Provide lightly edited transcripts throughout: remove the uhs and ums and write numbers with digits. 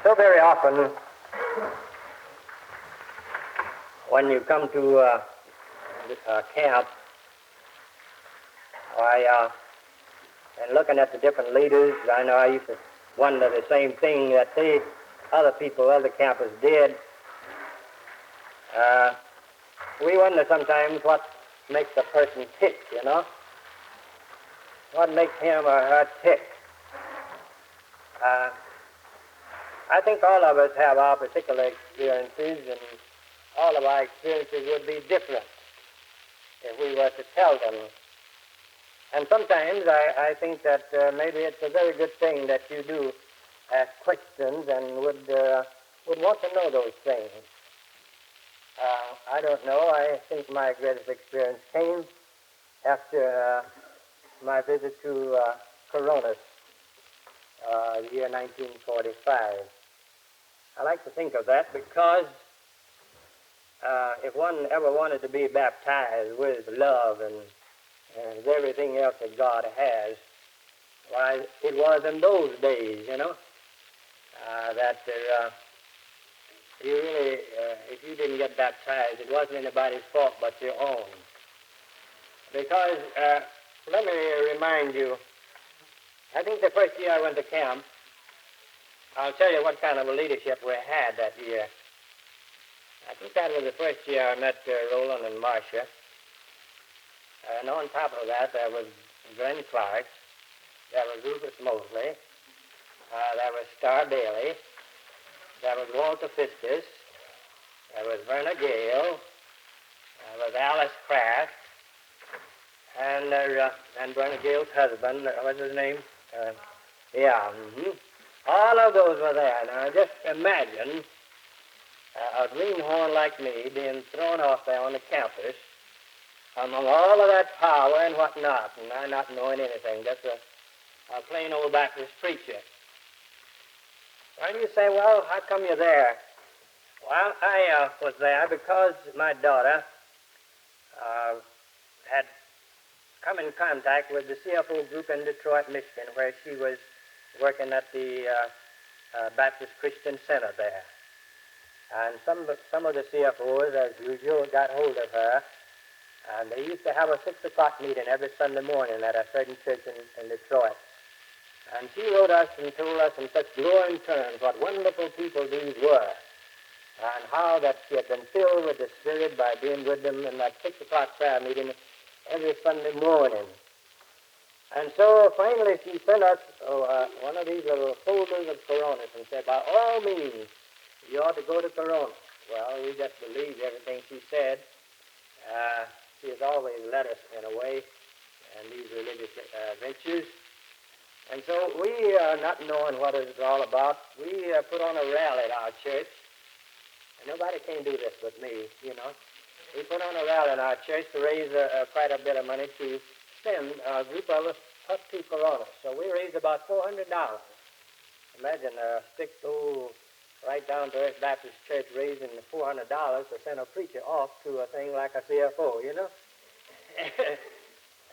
So very often, when you come to camp, and looking at the different leaders, I know I used to wonder the same thing that other campers did. We wonder sometimes what makes a person tick, what makes him or her tick. I think all of us have our particular experiences, and all of our experiences would be different if we were to tell them. And sometimes I think that maybe it's a very good thing that you do ask questions and would want to know those things. I don't know. I think my greatest experience came after my visit to Coronas, the year 1945. I like to think of that because if one ever wanted to be baptized with love and everything else that God has, why, it was in those days, that you really, if you didn't get baptized, it wasn't anybody's fault but your own. Because, let me remind you, I think the first year I went to camp, I'll tell you what kind of a leadership we had that year. I think that was the first year I met Roland and Marcia. And on top of that, there was Glenn Clark, there was Rufus Mosley, there was Starr Daily, there was Walter Fiskus, there was Verna Gale, there was Alice Kraft, and Verna Gale's husband, what's his name? All of those were there. Now, just imagine a greenhorn like me being thrown off there on the campus among all of that power and whatnot, and I not knowing anything, just a plain old Baptist preacher. And you say, well, how come you're there? Well, I was there because my daughter had come in contact with the CFO group in Detroit, Michigan, where she was working at the Baptist Christian Center there. And some of the CFOs, as usual, got hold of her, and they used to have a 6 o'clock meeting every Sunday morning at a certain church in Detroit. And she wrote us and told us in such glowing terms what wonderful people these were, and how that she had been filled with the Spirit by being with them in that 6 o'clock prayer meeting every Sunday morning. And so finally she sent us one of these little folders of Coronas and said, by all means, you ought to go to Corona. Well, we just believed everything she said. She has always led us in a way in these religious ventures. And so we, not knowing what it's all about, we put on a rally at our church. And nobody can do this but me, We put on a rally in our church to raise quite a bit of money to send a group of us up to Corona. So we raised about $400. Imagine a right down to Earth Baptist Church raising $400 to send a preacher off to a thing like a CFO,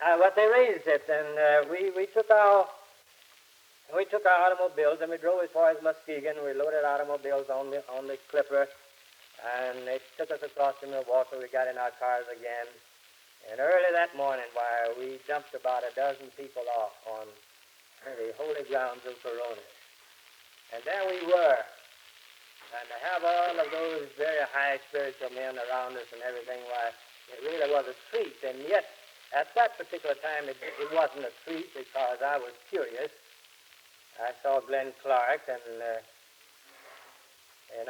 But they raised it, and we took our automobiles and we drove as far as Muskegon. We loaded automobiles on the Clipper, and it took us across to Milwaukee. We got in our cars again, and early that morning, we dumped about a dozen people off on the holy grounds of Corona, and there we were. And to have all of those very high spiritual men around us and everything, it really was a treat. And yet, at that particular time, it wasn't a treat because I was curious. I saw Glenn Clark, and,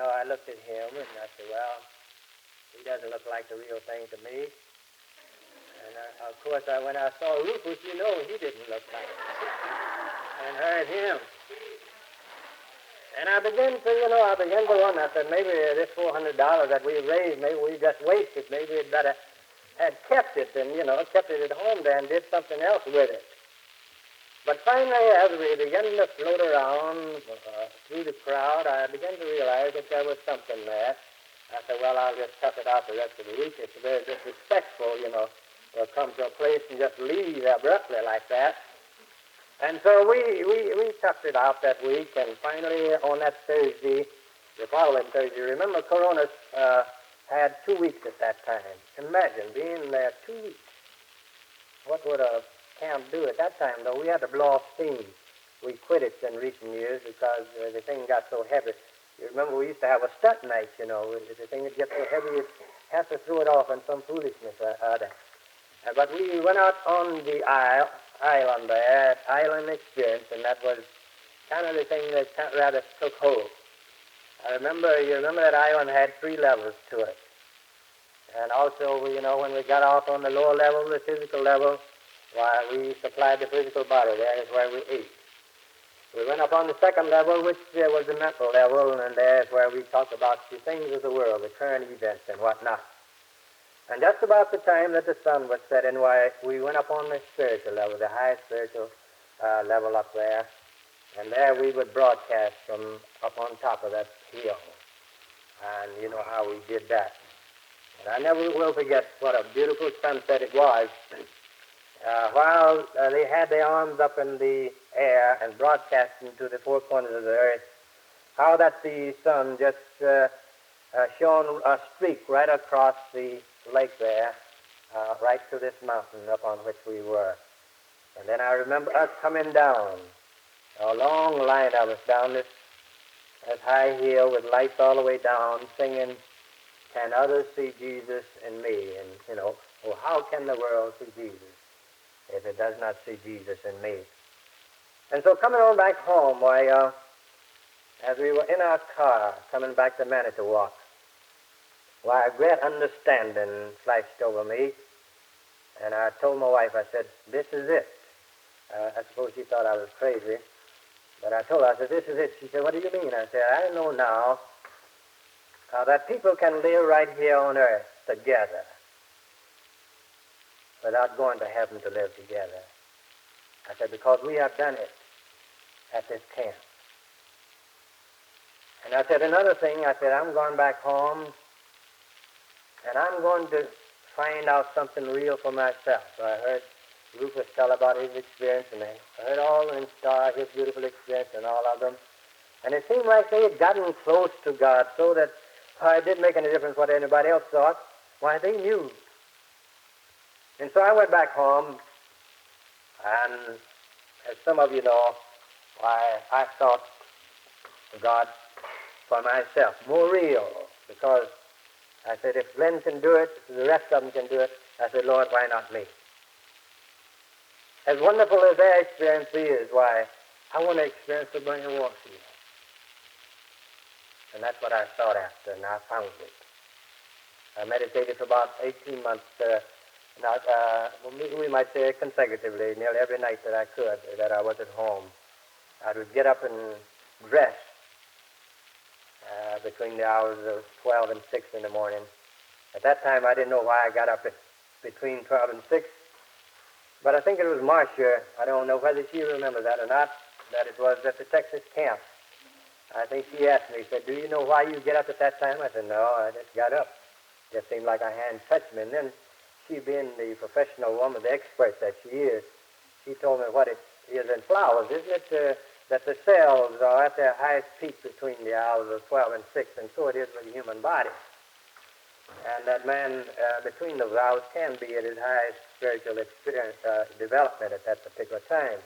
I looked at him, and I said, well, he doesn't look like the real thing to me. And, of course, when I saw Rufus, he didn't look like it. And heard him. And I began to wonder, I said, maybe this $400 that we raised, maybe we just wasted. Maybe we'd better had kept it and, kept it at home there and did something else with it. But finally, as we began to float around through the crowd, I began to realize that there was something there. I said, well, I'll just tough it out the rest of the week. It's very disrespectful, to come to a place and just leave abruptly like that. And so we toughed it out that week, and finally on that Thursday, the following Thursday, remember Corona had 2 weeks at that time. Imagine being there 2 weeks. What would a camp do at that time, though? We had to blow off steam. We quit it in recent years because the thing got so heavy. You remember we used to have a stunt night, you know. If the thing would get so heavy, you'd have to throw it off on some foolishness or other. But we went out on the island there, island experience, and that was kind of the thing that rather took hold. You remember that island had 3 levels to it. And also, you know, when we got off on the lower level, the physical level, why, we supplied the physical body. That is where we ate. We went up on the second level, which was the mental level, and there's where we talked about the things of the world, the current events and whatnot. And just about the time that the sun was setting, why, we went up on the spiritual level, the highest spiritual level up there, and there we would broadcast from up on top of that hill. And you know how we did that. And I never will forget what a beautiful sunset it was. While they had their arms up in the air and broadcasting to the 4 corners of the earth, how that the sun just shone a streak right across the lake there, right to this mountain upon which we were. And then I remember us coming down, a long line of us down this high hill with lights all the way down, singing, "Can others see Jesus in me?" And, you know, oh, how can the world see Jesus if it does not see Jesus in me? And so coming on back home, why, as we were in our car coming back to Manitowoc, why, a great understanding flashed over me, and I told my wife, I said, "This is it." I suppose she thought I was crazy, but I told her, I said, "This is it." She said, "What do you mean?" I said, "I know now that people can live right here on earth together without going to heaven to live together." I said, "Because we have done it at this camp." And I said, another thing, I said, "I'm going back home, and I'm going to find out something real for myself." So I heard Rufus tell about his experience, and I heard all in Starr, his beautiful experience, and all of them. And it seemed like they had gotten close to God, so that it didn't make any difference what anybody else thought. Why, they knew. And so I went back home, and as some of you know, why, I thought God for myself, more real, because I said, if Glenn can do it, if the rest of them can do it, I said, Lord, why not me? As wonderful as their experience is, why, I want to experience the burning Warfield. And that's what I sought after, and I found it. I meditated for about 18 months, we might say consecutively, nearly every night that I could, that I was at home. I would get up and dress between the hours of 12 and 6 in the morning. At that time, I didn't know why I got up at between 12 and 6, but I think it was Marcia, I don't know whether she remembers that or not, that it was at the Texas camp. I think she asked me, said, "Do you know why you get up at that time?" I said, "No, I just got up. It just seemed like a hand touched me." And then she, being the professional woman, the expert that she is, she told me what it is in flowers, isn't it, that the cells are at their highest peak between the hours of 12 and 6, and so it is with the human body. And that man, between those hours, can be at his highest spiritual experience, development at that particular time.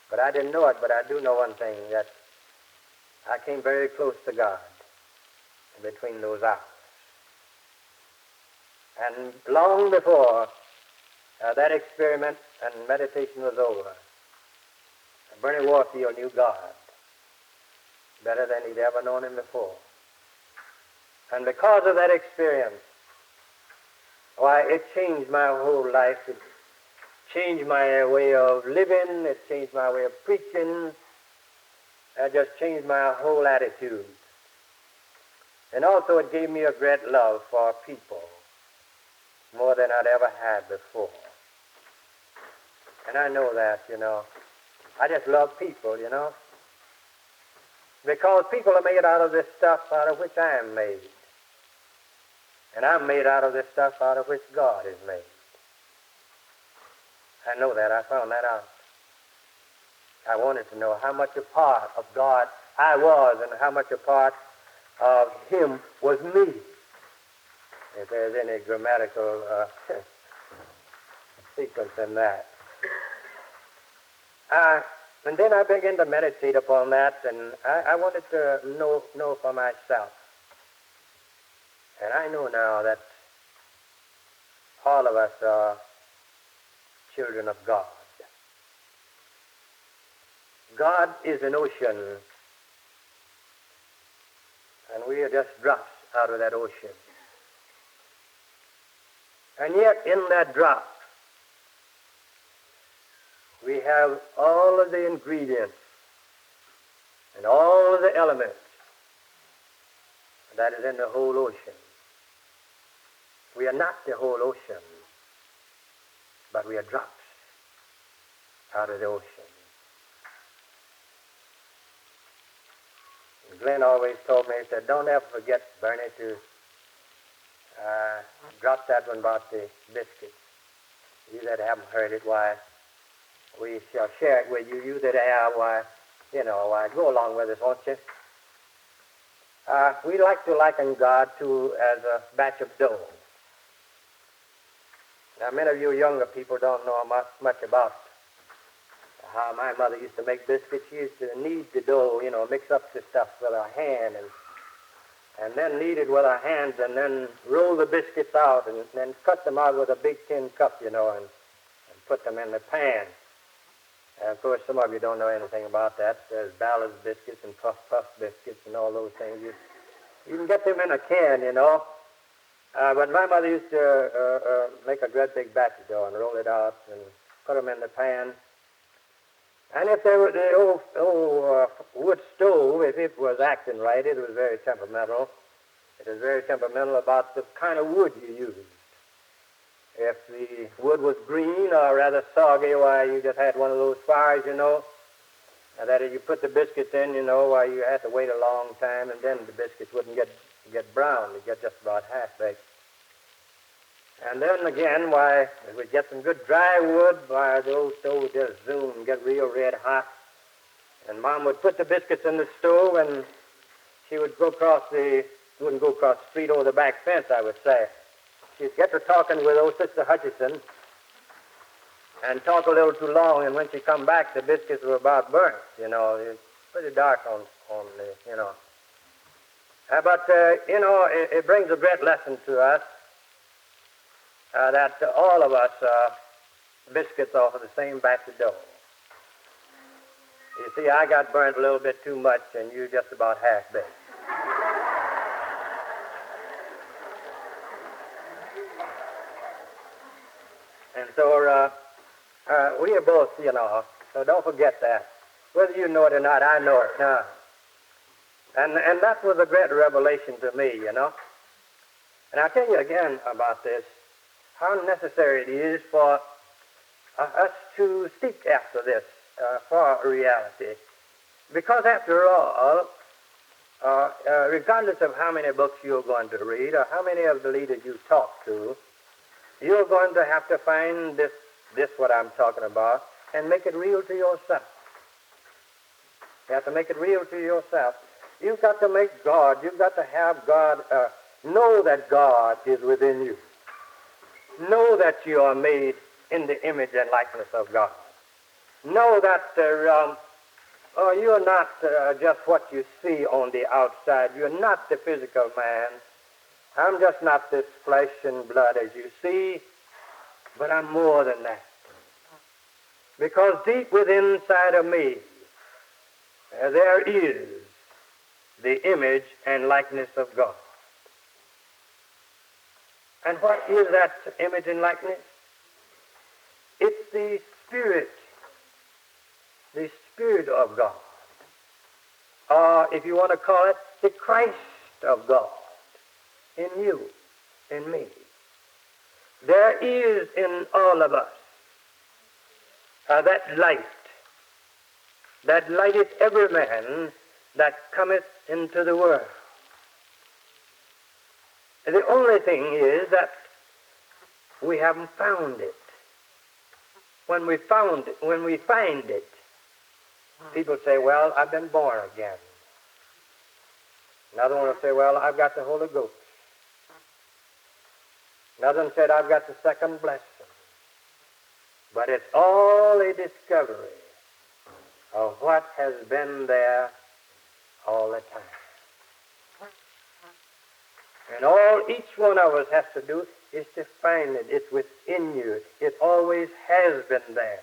But I didn't know it, but I do know one thing, that I came very close to God between those hours. And long before that experiment and meditation was over, Bernie Warfield knew God better than he'd ever known him before. And because of that experience, why, it changed my whole life. It changed my way of living. It changed my way of preaching. It just changed my whole attitude. And also it gave me a great love for people, more than I'd ever had before. And I know that, you know. I just love people, you know. Because people are made out of this stuff out of which I am made. And I'm made out of this stuff out of which God is made. I know that. I found that out. I wanted to know how much a part of God I was and how much a part of him was me. If there's any grammatical sequence in that. And then I began to meditate upon that, and I wanted to know for myself. And I know now that all of us are children of God. God is an ocean, and we are just drops out of that ocean. And yet in that drop, we have all of the ingredients and all of the elements that is in the whole ocean. We are not the whole ocean, but we are drops out of the ocean. And Glenn always told me, he said, don't ever forget, Bernie, to drop that one about the biscuits. You that haven't heard it, why, we shall share it with you. You that have, why, go along with us, won't you? We like to liken God to as a batch of dough. Now, many of you younger people don't know much about how my mother used to make biscuits. She used to knead the dough, mix up the stuff with her hand, and then knead it with her hands, and then roll the biscuits out, and then cut them out with a big tin cup, and put them in the pan. And of course, some of you don't know anything about that. There's Ballard's biscuits and Puff biscuits and all those things. You can get them in a can, but my mother used to make a great big batch of dough and roll it out and put them in the pan. And if they were the old wood stove, if it was acting right, it was very temperamental. It was very temperamental about the kind of wood you used. If the wood was green or rather soggy, why, you just had one of those fires, and that you put the biscuits in, why, you had to wait a long time, and then the biscuits wouldn't get brown. They'd get just about half-baked. And then again, why, if we get some good dry wood, why, the old stove would just zoom and get real red hot. And Mom would put the biscuits in the stove, and she would wouldn't go across the street over the back fence, I would say. She'd get to talking with old Sister Hutchison and talk a little too long, and when she come back, the biscuits were about burnt, It's pretty dark on the, But, it brings a great lesson to us that all of us biscuits off of the same batch of dough. You see, I got burnt a little bit too much, and you just about half-baked. And so we are both, so don't forget that. Whether you know it or not, I know it now. And that was a great revelation to me, And I'll tell you again about this, how necessary it is for us to seek after this for reality. Because after all, regardless of how many books you're going to read or how many of the leaders you talk to, you're going to have to find this what I'm talking about, and make it real to yourself. You have to make it real to yourself. You've got to make God, you've got to have God, know that God is within you. Know that you are made in the image and likeness of God. Know that you're not just what you see on the outside. You're not the physical man. I'm just not this flesh and blood as you see, but I'm more than that. Because deep within inside of me, there is the image and likeness of God. And what is that image and likeness? It's the Spirit of God. Or if you want to call it, the Christ of God in you, in me. There is in all of us that lighteth every man that cometh into the world. The only thing is that we haven't found it. When we find it, People say, well, I've been born again. Another one will say, well, I've got the Holy Ghost. Another one said, I've got the second blessing. But it's all a discovery of what has been there all the time. And all each one of us has to do is to find it. It's within you. It always has been there.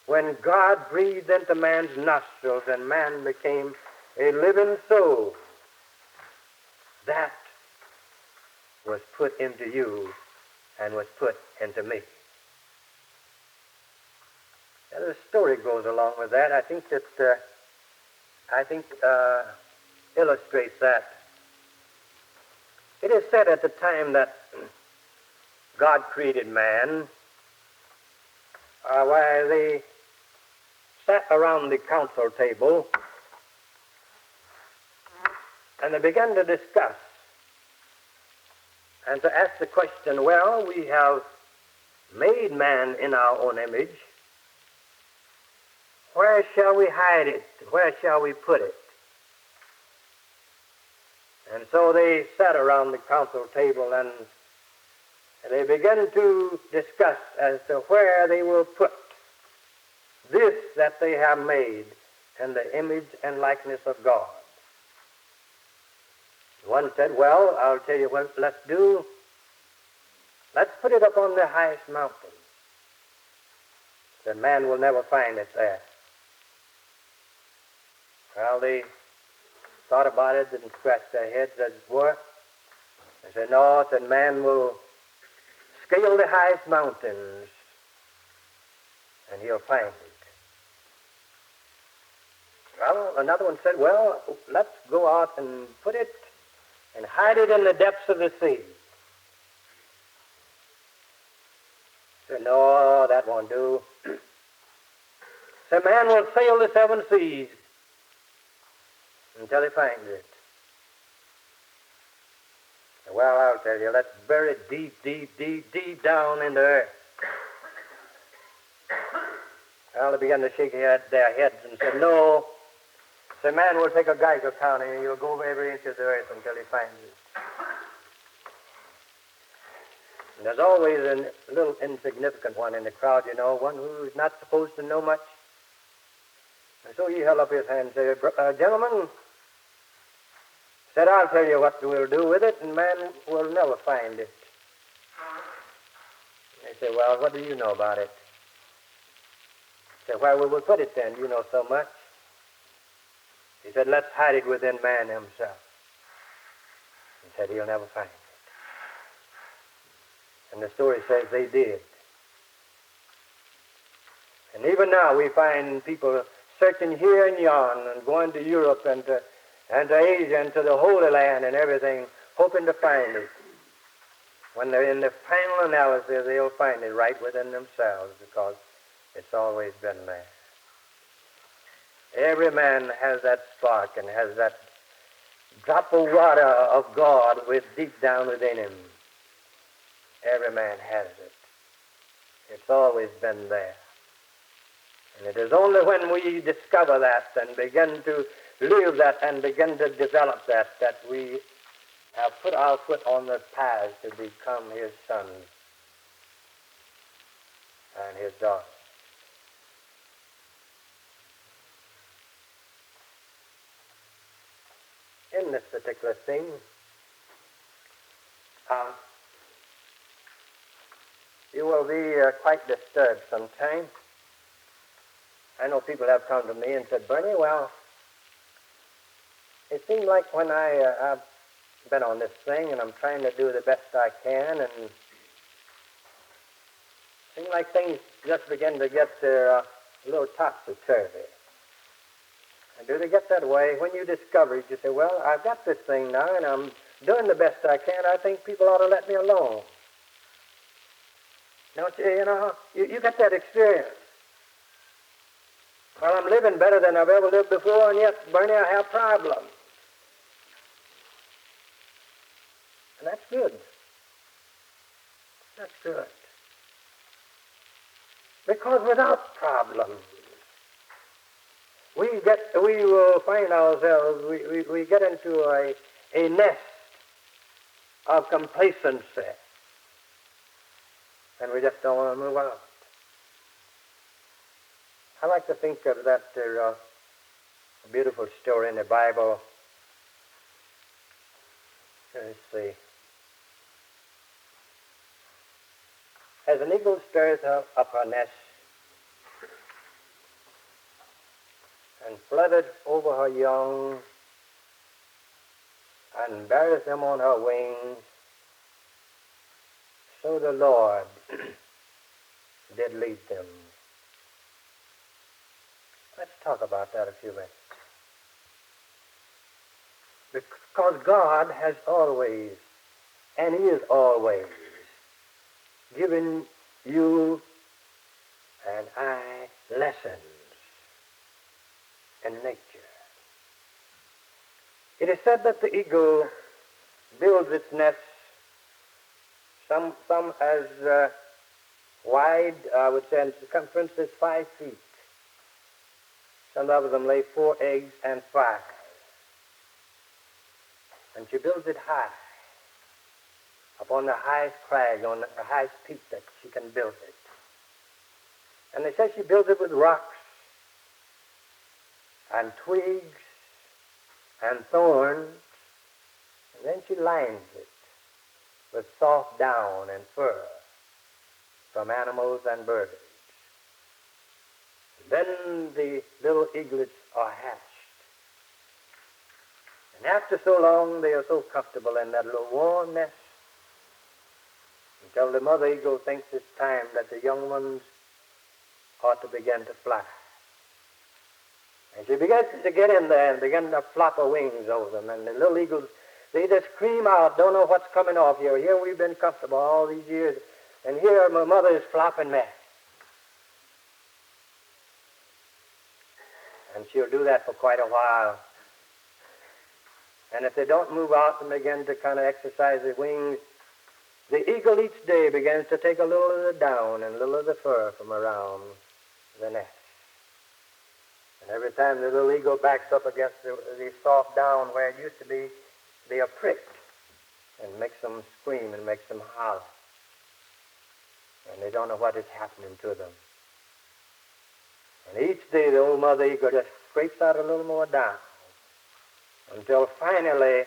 When God breathed into man's nostrils and man became a living soul, that was put into you and was put into me. Now, the story goes along with that. I think illustrates that. It is said at the time that God created man, while they sat around the council table and they began to discuss and to ask the question, well, we have made man in our own image. Where shall we hide it? Where shall we put it? And so they sat around the council table and they began to discuss as to where they will put this that they have made in the image and likeness of God. One said, well, I'll tell you what let's do. Let's put it up on the highest mountain. Then man will never find it there. Well, they thought about it and scratched their heads as it were. They said, no, said man will scale the highest mountains and he'll find it. Well, another one said, well, let's go out and put it and hide it in the depths of the sea. Said, no, that won't do. Said, man will sail the seven seas until he finds it. Well, I'll tell you, let's bury it deep, deep, deep, deep down in the earth. Well, they began to shake their heads and said, no. So man will take a Geiger counter and he'll go over every inch of the earth until he finds it. And there's always a little insignificant one in the crowd, you know, one who's not supposed to know much. And so he held up his hand and said, gentlemen, said, I'll tell you what we'll do with it, and man will never find it. They said, well, what do you know about it? He said, where will we put it then? You know so much. He said, let's hide it within man himself. He said, he'll never find it. And the story says they did. And even now we find people searching here and yon and going to Europe and to Asia and to the Holy Land and everything, hoping to find it. When they're in the final analysis, they'll find it right within themselves because it's always been there. Every man has that spark and has that drop of water of God deep down within him. Every man has it. It's always been there. And it is only when we discover that and begin to live that and begin to develop that we have put our foot on the path to become his sons and his daughters. In this particular thing, you will be quite disturbed sometimes. I know people have come to me and said, Bernie, well, it seems like when I've been on this thing and I'm trying to do the best I can, and it seems like things just begin to get a little topsy-turvy. And do they get that way? When you discover it, you say, well, I've got this thing now and I'm doing the best I can. I think people ought to let me alone. Don't you, you get that experience. Well, I'm living better than I've ever lived before, and yet, Bernie, I have problems. And that's good. That's good. Because without problems, we will find ourselves, we get into a nest of complacency, and we just don't want to move out. I like to think of that beautiful story in the Bible. Let's see. As an eagle stirs up her nest and fluttered over her young and bears them on her wings, so the Lord did lead them. Let's talk about that a few minutes. Because God has always, and He is always, given you and I lessons in nature. It is said that the eagle builds its nest, some as wide, I would say, in circumference is 5 feet. Some of them lay 4 eggs and 5. And she builds it high, upon the highest crag, on the highest peak that she can build it. And they say she builds it with rocks and twigs and thorns, and then she lines it with soft down and fur from animals and birds. Then the little eaglets are hatched. And after so long, they are so comfortable in that little warm nest until the mother eagle thinks it's time that the young ones ought to begin to fly. And she begins to get in there and begin to flop her wings over them. And the little eagles, they just scream out, don't know what's coming off here. Here we've been comfortable all these years, and here my mother is flopping me. And she'll do that for quite a while. And if they don't move out and begin to kind of exercise their wings, the eagle each day begins to take a little of the down and a little of the fur from around the nest. And every time the little eagle backs up against the soft down where it used to be, they are pricked and makes them scream and makes them holler. And they don't know what is happening to them. And each day the old mother eagle just scrapes out a little more down until finally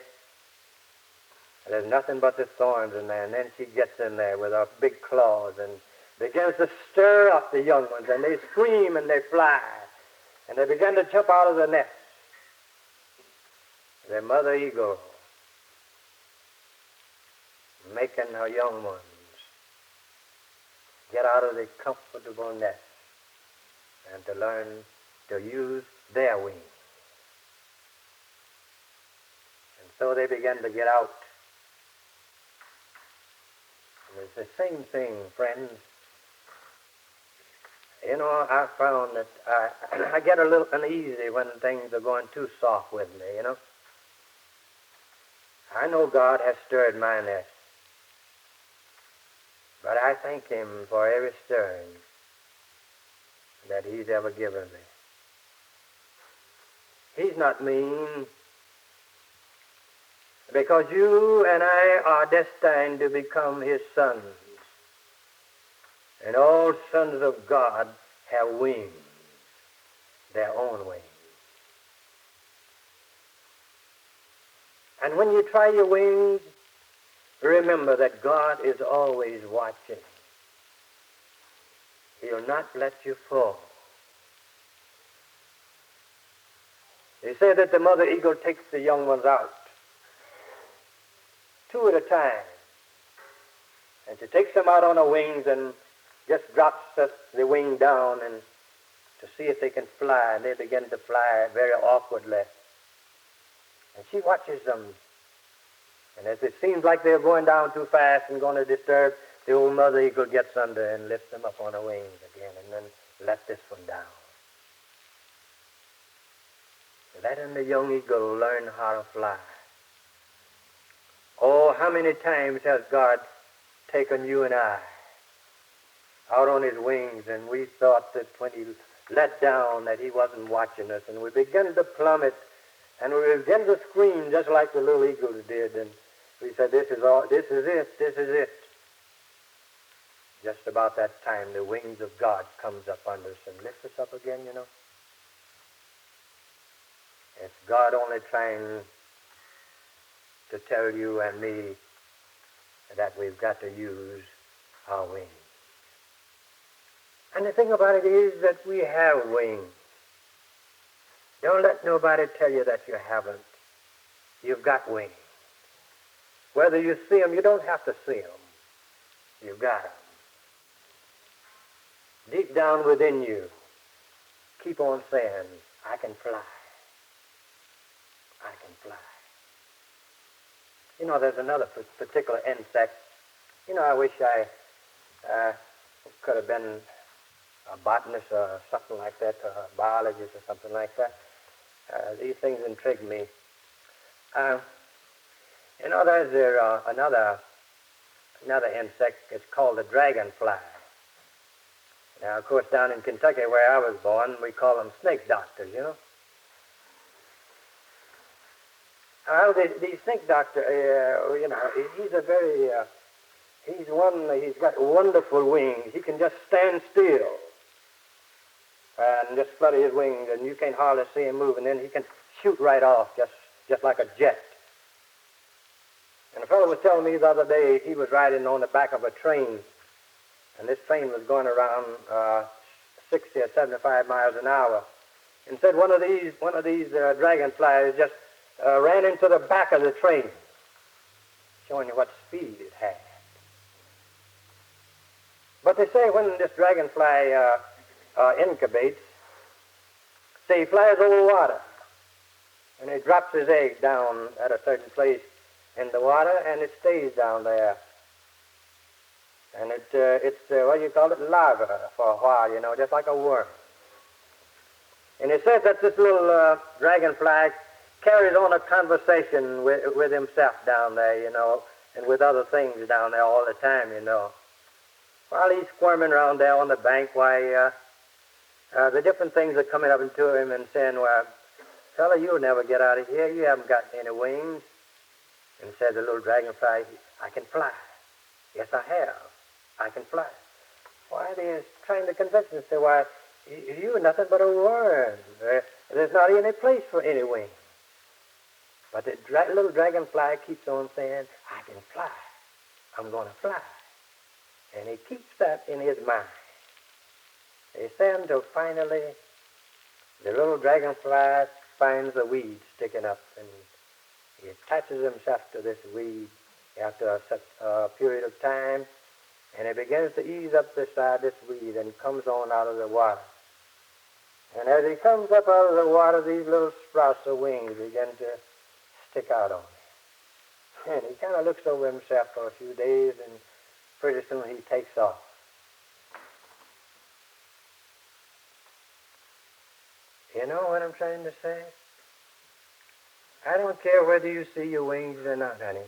there's nothing but the thorns in there. And then she gets in there with her big claws and begins to stir up the young ones, and they scream and they fly. And they begin to jump out of the nest. The mother eagle making her young ones get out of the comfortable nest and to learn to use their wings. And so they begin to get out. And it's the same thing, friends. You know, I found that I get a little uneasy when things are going too soft with me, you know. I know God has stirred my nest, but I thank Him for every stirring that He's ever given me. He's not mean, because you and I are destined to become His sons. And all sons of God have wings, their own wings. And when you try your wings, remember that God is always watching. He'll not let you fall. They say that the mother eagle takes the young ones out, 2 at a time. And she takes them out on her wings and just drops the wing down and to see if they can fly. And they begin to fly very awkwardly. And she watches them. And as it seems like they're going down too fast and going to disturb, the old mother eagle gets under and lifts them up on her wings again and then let this one down. Letting the young eagle learn how to fly. Oh, how many times has God taken you and I out on His wings, and we thought that when He let down that he wasn't watching us, and we began to plummet, and we began to scream just like the little eagles did, and we said, this is it. Just about that time, the wings of God comes up under us and lifts us up again, you know. It's God only trying to tell you and me that we've got to use our wings. And the thing about it is that we have wings. Don't let nobody tell you that you haven't. You've got wings. Whether you see them, you don't have to see them. You've got them. Deep down within you, keep on saying, I can fly. I can fly. You know, there's another particular insect. You know, I wish I could have been a botanist or something like that, or a biologist or something like that. These things intrigue me. You know, there's another insect. It's called the dragonfly. Now, of course, down in Kentucky where I was born, we call them snake doctors, you know. Well, the snake doctor, you know, he's got wonderful wings. He can just stand still and just flutter his wings, and you can't hardly see him move, and then he can shoot right off just like a jet. And a fellow was telling me the other day he was riding on the back of a train, and this train was going around 60 or 75 miles an hour, and said one of these dragonflies just ran into the back of the train, showing you what speed it had. But they say when this dragonfly incubates, say he flies over water, and he drops his egg down at a certain place in the water, and it stays down there. And it's what do you call it, larva for a while, you know, just like a worm. And it says that this little dragonfly carries on a conversation with himself down there, you know, and with other things down there all the time, you know. While he's squirming around there on the bank, why, the different things are coming up to him and saying, well, fella, you'll never get out of here. You haven't got any wings. And said the little dragonfly, I can fly. Yes, I have. I can fly. Why, they're trying to convince him, say, why, you're nothing but a worm. There's not any place for any wings. But the little dragonfly keeps on saying, I can fly. I'm going to fly. And he keeps that in his mind. They say until finally the little dragonfly finds a weed sticking up, and he attaches himself to this weed after a period of time, and he begins to ease up beside this weed and comes on out of the water. And as he comes up out of the water, these little sprouts of wings begin to stick out on him. And he kind of looks over himself for a few days, and pretty soon he takes off. You know what I'm trying to say? I don't care whether you see your wings or not, honey.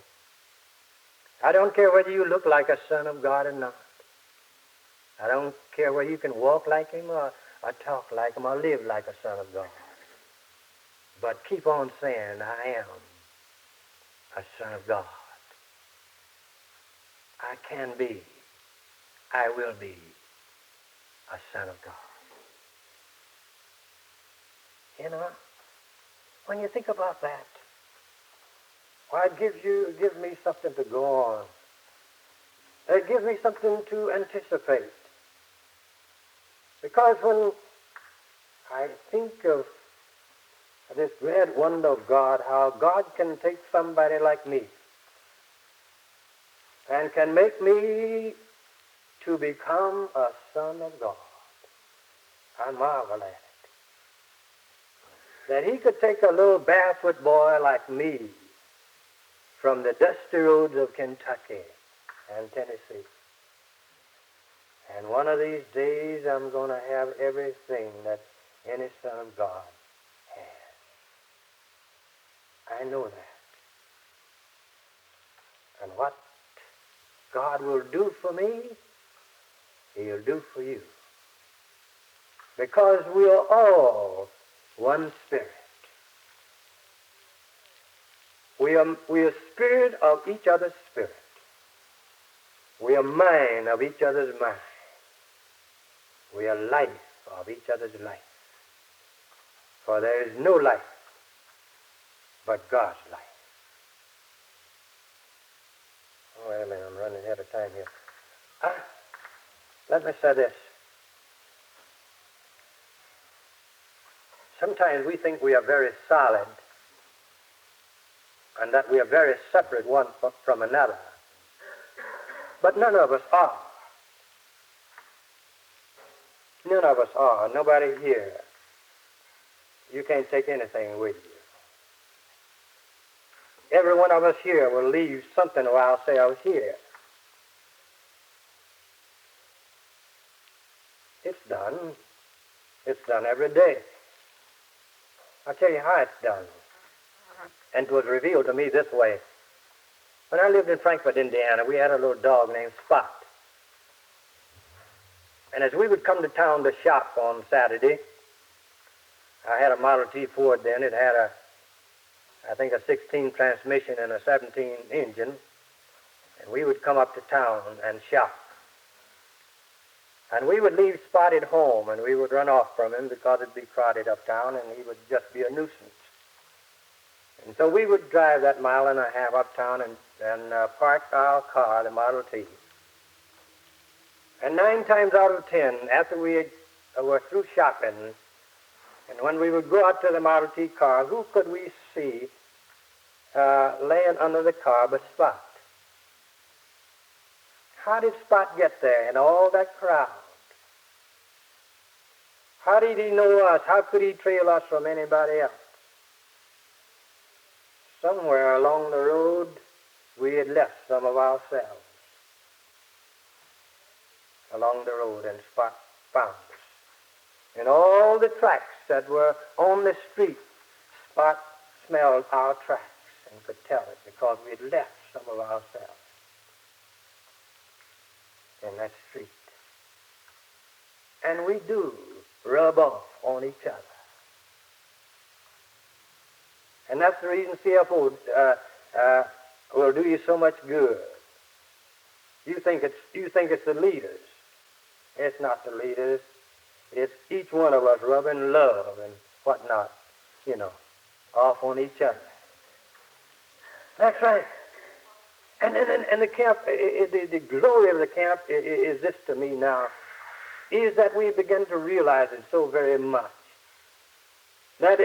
I don't care whether you look like a son of God or not. I don't care whether you can walk like him or talk like him or live like a son of God. But keep on saying, I am a son of God. I can be, I will be a son of God. You know, when you think about that, why, it gives me something to go on. It gives me something to anticipate. Because when I think of this great wonder of God, how God can take somebody like me and can make me to become a son of God, I marvel at it. That he could take a little barefoot boy like me from the dusty roads of Kentucky and Tennessee. And one of these days I'm going to have everything that any son of God has. I know that. And what God will do for me, he'll do for you. because we are all one spirit. We are spirit of each other's spirit. We are mind of each other's mind. We are life of each other's life. For there is no life but God's life. Oh, wait a minute, I'm running ahead of time here. Let me say this. Sometimes we think we are very solid and that we are very separate one from another. But none of us are. None of us are. Nobody here. You can't take anything with you. Every one of us here will leave something of ourselves here. It's done. It's done every day. I'll tell you how it's done. And it was revealed to me this way. When I lived in Frankfort, Indiana, we had a little dog named Spot. And as we would come to town to shop on Saturday, I had a Model T Ford then. It had I think a 16 transmission and a 17 engine. And we would come up to town and shop. And we would leave Spot at home, and we would run off from him because it'd be crowded uptown, and he would just be a nuisance. And so we would drive that mile and a half uptown and park our car, the Model T. And 9 times out of 10, after we were through shopping, and when we would go out to the Model T car, who could we see laying under the car but Spot? How did Spot get there in all that crowd? How did he know us? How could he trail us from anybody else? Somewhere along the road, we had left some of ourselves along the road, and Spot found us. In all the tracks that were on the street, Spot smelled our tracks and could tell it because we had left some of ourselves in that street. And we do rub off on each other. And that's the reason CFO will do you so much good. You think it's the leaders. It's not the leaders. It's each one of us rubbing love and whatnot, off on each other. That's right. And the camp, the glory of the camp is this to me now, is that we begin to realize it so very much. That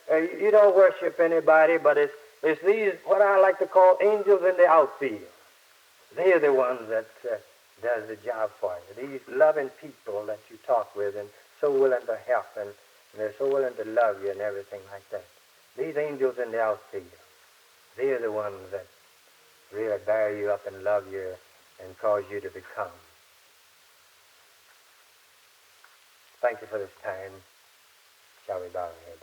you don't worship anybody, but it's these, what I like to call angels in the outfield. They're the ones that does the job for you. These loving people that you talk with and so willing to help and they're so willing to love you and everything like that. These angels in the outfield, they're the ones that really bear you up and love you and cause you to become. Thank you for this time. Shall we bow our heads?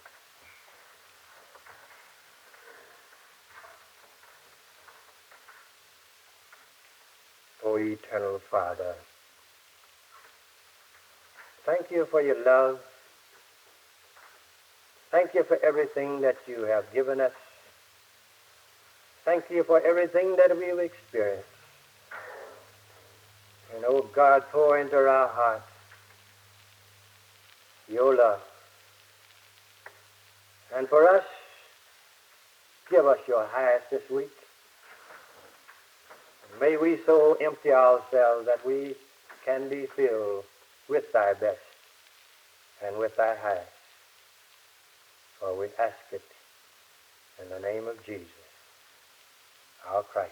O eternal Father, thank you for your love. Thank you for everything that you have given us. Thank you for everything that we've experienced. And, oh God, pour into our hearts your love. And for us, give us your highest this week. May we so empty ourselves that we can be filled with thy best and with thy highest. For we ask it in the name of Jesus, our Christ.